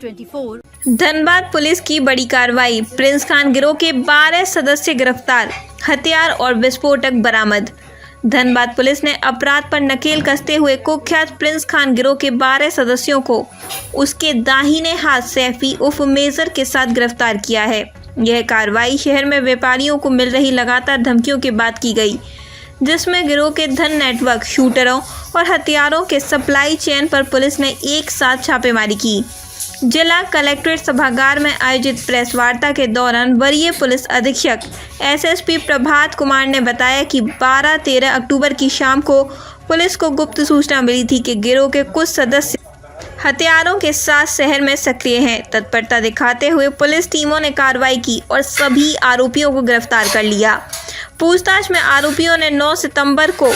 2024। Dhanbad police की बड़ी कार्रवाई, प्रिंस खान गिरोह के 12 सदस्य गिरफ्तार, हथियार और विस्फोटक बरामद। धनबाद पुलिस ने अपराध पर नकेल कसते हुए कुख्यात प्रिंस खान गिरोह के 12 सदस्यों को उसके दाहिने हाथ सैफी उर्फ मेजर के साथ गिरफ्तार किया है। यह कार्रवाई शहर में व्यापारियों को मिल रही लगातार धमकियों के बाद की गई, जिसमें गिरोह के धन नेटवर्क, शूटरों और हथियारों के सप्लाई चेन पर पुलिस ने एक साथ छापेमारी की। जिला कलेक्ट्रेट सभागार में आयोजित प्रेस वार्ता के दौरान वरीय पुलिस अधीक्षक एसएसपी प्रभात कुमार ने बताया कि 12-13 अक्टूबर की शाम को पुलिस को गुप्त सूचना मिली थी कि गिरोह के कुछ सदस्य हथियारों के साथ शहर में सक्रिय हैं। तत्परता दिखाते हुए पुलिस टीमों ने कार्रवाई की और सभी आरोपियों को गिरफ्तार कर लिया। पूछताछ में आरोपियों ने 9 सितंबर को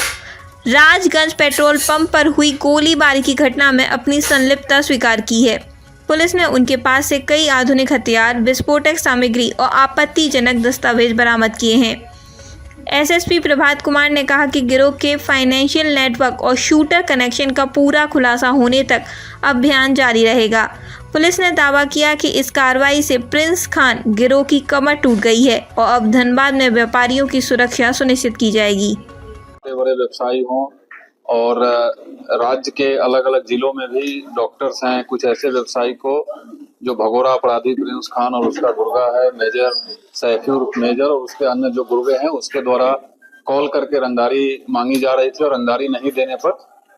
राजगंज पेट्रोल पंप पर हुई गोलीबारी की घटना में अपनी संलिप्तता स्वीकार की है। पुलिस ने उनके पास से कई आधुनिक हथियार, विस्फोटक सामग्री और आपत्तिजनक दस्तावेज बरामद किए हैं। एसएसपी प्रभात कुमार ने कहा कि गिरोह के फाइनेंशियल नेटवर्क और शूटर कनेक्शन का पूरा खुलासा होने तक अभियान जारी रहेगा। पुलिस ने दावा किया कि इस कार्रवाई से प्रिंस खान गिरोह की कमर टूट गई है और अब धनबाद में व्यापारियों की सुरक्षा सुनिश्चित की जाएगी। बड़े व्यवसायी हों और राज्य के अलग अलग जिलों में भी डॉक्टर्स हैं, कुछ ऐसे व्यवसायी को जो भगोड़ा अपराधी प्रिंस खान और उसका गुर्गा है मेजर सैफी उर्फ मेजर और उसके अन्य जो गुर्गे हैं उसके द्वारा कॉल करके रंगदारी मांगी जा रही थी और रंगदारी नहीं देने पर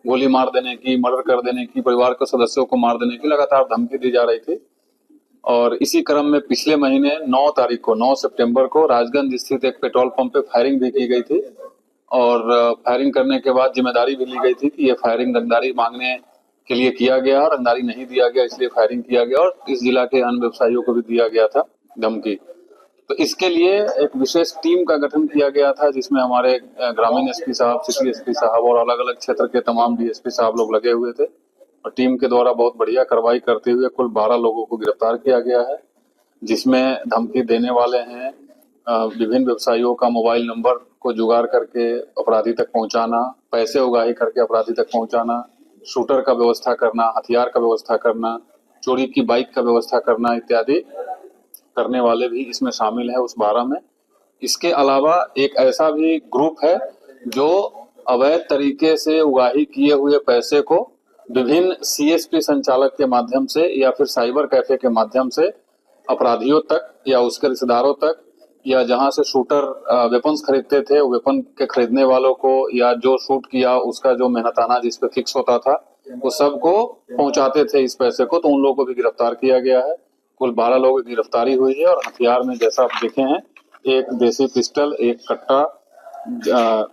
गोली मार देने की, मर्डर कर देने की, परिवार के सदस्यों को मार देने की लगातार धमकी दी जा रही थी। और इसी क्रम में पिछले महीने 9 सितंबर को राजगंज स्थित एक पेट्रोल पंप पे फायरिंग भी की गई थी और फायरिंग करने के बाद जिम्मेदारी भी ली गई थी कि ये फायरिंग रंगदारी मांगने के लिए किया गया, रंगदारी नहीं दिया गया इसलिए फायरिंग किया गया और इस जिला के अन्य व्यवसायियों को भी दिया गया था धमकी। तो इसके लिए एक विशेष टीम का गठन किया गया था जिसमें हमारे ग्रामीण एसपी साहब, सिटी एसपी साहब और अलग अलग क्षेत्र के तमाम डीएसपी साहब लोग लगे हुए थे और टीम के द्वारा बहुत बढ़िया कार्रवाई करते हुए कुल 12 लोगों को गिरफ्तार किया गया है, जिसमें धमकी देने वाले हैं, विभिन्न व्यवसायियों का मोबाइल नंबर को जुगाड़ करके अपराधी तक पहुंचाना, पैसे उगाही करके अपराधी तक पहुंचाना, शूटर का व्यवस्था करना, हथियार का व्यवस्था करना, चोरी की बाइक का व्यवस्था करना इत्यादि करने वाले भी इसमें शामिल है उस 12 में। इसके अलावा एक ऐसा भी ग्रुप है जो अवैध तरीके से उगाही किए हुए पैसे को विभिन्न सीएसपी संचालक के माध्यम से या फिर साइबर कैफे के माध्यम से अपराधियों तक या उसके रिश्तेदारों तक या जहां से शूटर वेपन्स खरीदते थे वेपन के खरीदने वालों को या जो शूट किया उसका जो मेहनताना जिस पे फिक्स होता था वो सबको पहुंचाते थे इस पैसे को, तो उन लोगों को भी गिरफ्तार किया गया है। कुल 12 लोगों की गिरफ्तारी हुई है और हथियार में जैसा आप देखे हैं, एक देसी पिस्टल, एक कट्टा,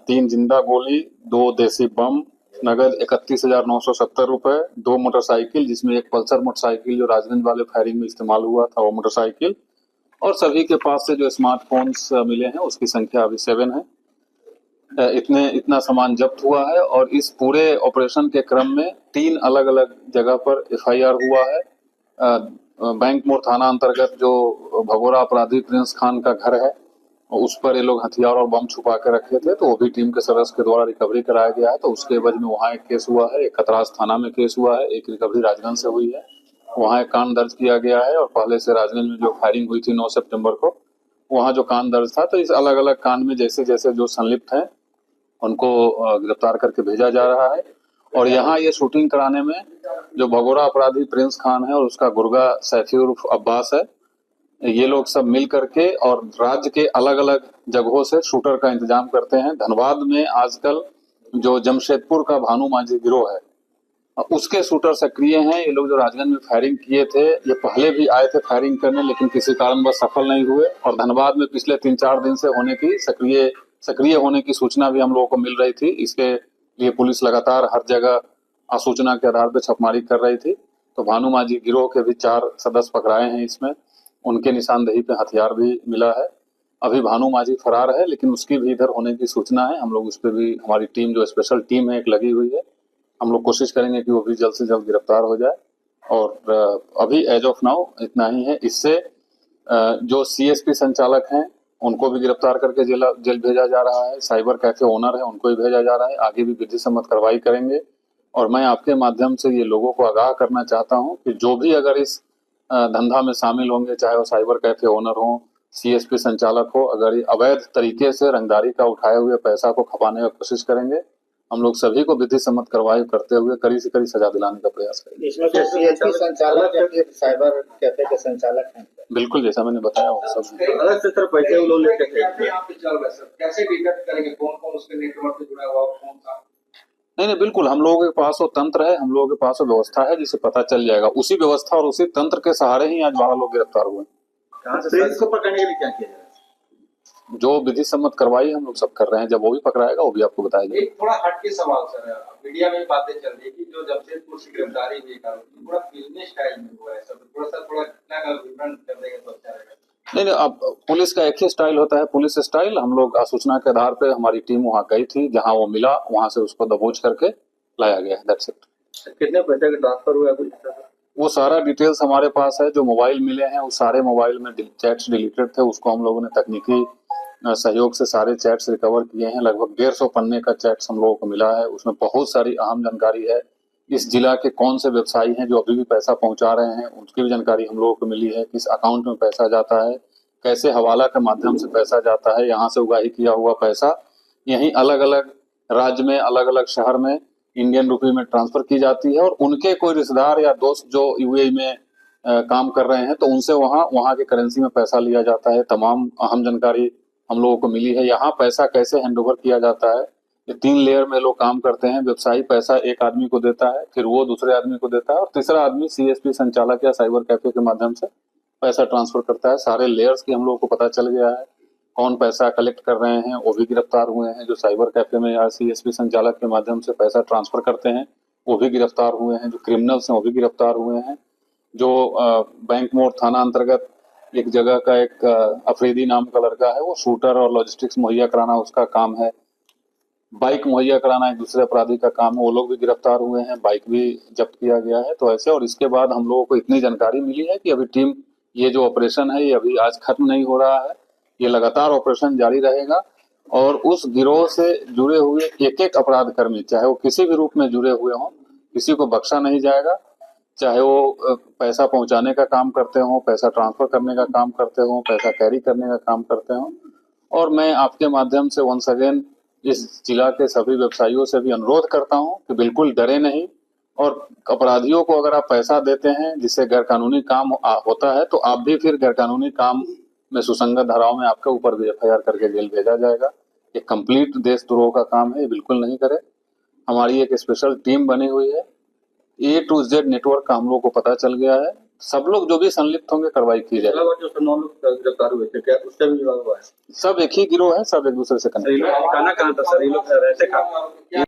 3 जिंदा गोली, 2 देसी बम, नगद 31,970 रुपए, 2 मोटरसाइकिल जिसमें एक पल्सर मोटरसाइकिल जो राजगंज वाले फायरिंग में इस्तेमाल हुआ था वो मोटरसाइकिल, और सभी के पास से जो स्मार्टफोन्स मिले हैं उसकी संख्या अभी 7 है। इतना सामान जब्त हुआ है और इस पूरे ऑपरेशन के क्रम में 3 अलग अलग जगह पर एफआईआर हुआ है। बैंक मोड़ थाना अंतर्गत जो भगोड़ा अपराधी प्रिंस खान का घर है उस पर ये लोग हथियार और बम छुपा के रखे थे, तो वो भी टीम के सदस्य के द्वारा रिकवरी कराया गया है। तो उसके एवज में वहाँ एक केस हुआ है, एक कतरास थाना में केस हुआ है, एक रिकवरी राजगंज से हुई है, वहाँ एक कांड दर्ज किया गया है और पहले से राजगंज में जो फायरिंग हुई थी 9 सितंबर को वहाँ जो कांड दर्ज था। तो इस अलग अलग कांड में जैसे जैसे जो संलिप्त हैं उनको गिरफ्तार करके भेजा जा रहा है। और यहाँ ये शूटिंग कराने में जो भगोड़ा अपराधी प्रिंस खान है और उसका गुर्गा सैफी उर्फ अब्बास है, ये लोग सब मिल करके और राज्य के अलग अलग जगहों से शूटर का इंतजाम करते हैं। धनबाद में आजकल जो जमशेदपुर का भानु माझी गिरोह है उसके शूटर सक्रिय हैं। ये लोग जो राजगंज में फायरिंग किए थे ये पहले भी आए थे फायरिंग करने, लेकिन किसी कारणवश सफल नहीं हुए और धनबाद में पिछले 3-4 दिन से होने की सक्रिय होने की सूचना भी हम लोगों को मिल रही थी। इसके लिए पुलिस लगातार हर जगह सूचना के आधार पर छापेमारी कर रही थी। तो भानु माझी गिरोह के भी 4 सदस्य पकड़ाए हैं, इसमें उनके निशानदेही पे हथियार भी मिला है। अभी भानु माझी फरार है लेकिन उसकी भी इधर होने की सूचना है। हम लोग उस पर भी हमारी टीम जो स्पेशल टीम है एक लगी हुई है, हम लोग कोशिश करेंगे कि वो भी जल्द से जल्द गिरफ्तार हो जाए। और अभी एज ऑफ नाउ इतना ही है। इससे जो सीएसपी संचालक हैं उनको भी गिरफ्तार करके जेल भेजा जा रहा है, साइबर कैफे ओनर है उनको भी भेजा जा रहा है। आगे भी विधि सम्मत कार्रवाई करेंगे और मैं आपके माध्यम से ये लोगों को आगाह करना चाहता हूँ कि जो भी अगर इस धंधा में शामिल होंगे, चाहे वो साइबर कैफे ओनर हो, सीएसपी संचालक हो, अगर ये अवैध तरीके से रंगदारी का उठाए हुए पैसा को खपाने की कोशिश करेंगे, हम लोग सभी को विधि सम्मत कार्रवाई करते हुए कड़ी से कड़ी सजा दिलाने का प्रयास करेंगे। इसमें जो सीएसपी संचालक या फिर साइबर कैफे के संचालक हैं? बिल्कुल, जैसा मैंने बताया वो सब अलग से सर पैसे वो लोग लेते थे। कैसे डिटेक्ट करेंगे कौन कौन उसके नेटवर्क से जुड़ा हुआ कौन सा? नहीं, बिल्कुल, हम लोगों के पास वो तंत्र है, हम लोगों के पास वो व्यवस्था है जिसे पता चल जाएगा। उसी व्यवस्था और उसी तंत्र के सहारे ही आज 12 लोग गिरफ्तार हुए। कहाँ से इसको पकड़ने के लिए क्या किया जाए? जो विधि सम्मत कार्रवाई हम लोग सब कर रहे हैं, जब वो भी पकड़ाएगा वो भी आपको बताएगा। एक थोड़ा हटके सवाल सर, मीडिया में बातें चल रही है कि जो जमशेदपुर से गिरफ्तारी हुई पूरा फिल्मी स्टाइल में हुआ है, सब थोड़ा घटना का विवरण कर देंगे तो अच्छा रहेगा। नहीं, अब पुलिस का एक ही स्टाइल होता है, पुलिस स्टाइल। हम लोग सूचना के आधार पे हमारी टीम वहाँ गई थी, जहाँ वो मिला वहाँ से उसको दबोच करके लाया गया है। That's it. कितने पैसे का ट्रांसफर हुआ कुछ? वो सारा डिटेल्स हमारे पास है। जो मोबाइल मिले हैं वो सारे मोबाइल में चैट्स डिलीटेड थे, उसको हम लोगों ने तकनीकी सहयोग से सारे चैट्स रिकवर किए हैं। लगभग 150 पन्ने का चैट्स हम लोगों को मिला है। उसमें बहुत सारी अहम जानकारी है। इस जिला के कौन से व्यवसायी हैं जो अभी भी पैसा पहुंचा रहे हैं, उसकी भी जानकारी हम लोगों को मिली है। किस अकाउंट में पैसा जाता है, कैसे हवाला के माध्यम से पैसा जाता है, यहाँ से उगाही किया हुआ पैसा यहीं अलग अलग राज्य में, अलग अलग शहर में इंडियन रुपये में ट्रांसफर की जाती है। और उनके कोई रिश्तेदार या दोस्त जो यूएई में काम कर रहे हैं तो उनसे वहाँ के करेंसी में पैसा लिया जाता है। तमाम अहम जानकारी हम लोगों को मिली है। यहाँ पैसा कैसे हैंडओवर किया जाता है, ये 3 लेयर में लोग काम करते हैं। व्यवसायी पैसा एक आदमी को देता है, फिर वो दूसरे आदमी को देता है, और तीसरा आदमी सीएसपी संचालक या साइबर कैफे के माध्यम से पैसा ट्रांसफर करता है। सारे लेयर्स की हम लोगों को पता चल गया है। कौन पैसा कलेक्ट कर रहे हैं वो भी गिरफ्तार हुए हैं। जो साइबर कैफे में या सीएसपी संचालक के माध्यम से पैसा ट्रांसफर करते हैं वो भी गिरफ्तार हुए हैं। जो क्रिमिनल्स हैं वो भी गिरफ्तार हुए हैं। जो बैंक मोड़ थाना अंतर्गत एक जगह का एक अफरीदी नाम का लड़का है, वो शूटर और लॉजिस्टिक्स मुहैया कराना उसका काम है। बाइक मुहैया कराना एक दूसरे अपराधी का काम है, वो लोग भी गिरफ्तार हुए हैं। बाइक भी जब्त किया गया है। तो ऐसे, और इसके बाद हम लोगों को इतनी जानकारी मिली है कि अभी टीम, ये जो ऑपरेशन है ये अभी आज खत्म नहीं हो रहा है, ये लगातार ऑपरेशन जारी रहेगा। और उस गिरोह से जुड़े हुए एक एक अपराध कर्मी, चाहे वो किसी भी रूप में जुड़े हुए हों, किसी को बख्शा नहीं जाएगा। चाहे वो पैसा पहुंचाने का काम करते हों, पैसा ट्रांसफर करने का काम करते हों, पैसा कैरी करने का काम करते हों। और मैं आपके माध्यम से वंस अगेन इस जिला के सभी व्यवसायियों से भी अनुरोध करता हूं कि बिल्कुल डरे नहीं। और अपराधियों को अगर आप पैसा देते हैं जिससे गैरकानूनी काम होता है, तो आप भी फिर गैरकानूनी काम में सुसंगत धाराओं में आपके ऊपर भी एफआईआर करके जेल भेजा जाएगा। ये कंप्लीट देशद्रोह का काम है, ये बिल्कुल नहीं करे। हमारी एक स्पेशल टीम बनी हुई है। A to Z नेटवर्क का हम लोग को पता चल गया है। सब लोग जो भी संलिप्त होंगे कार्रवाई की जाएगी। जो 9 लोग गिरफ्तार हुए थे, क्या उसका भी विभाग हुआ है? सब एक ही गिरोह है, सब एक दूसरे से कनेक्ट। कहाँ था सर? ये लोग रहते कहाँ?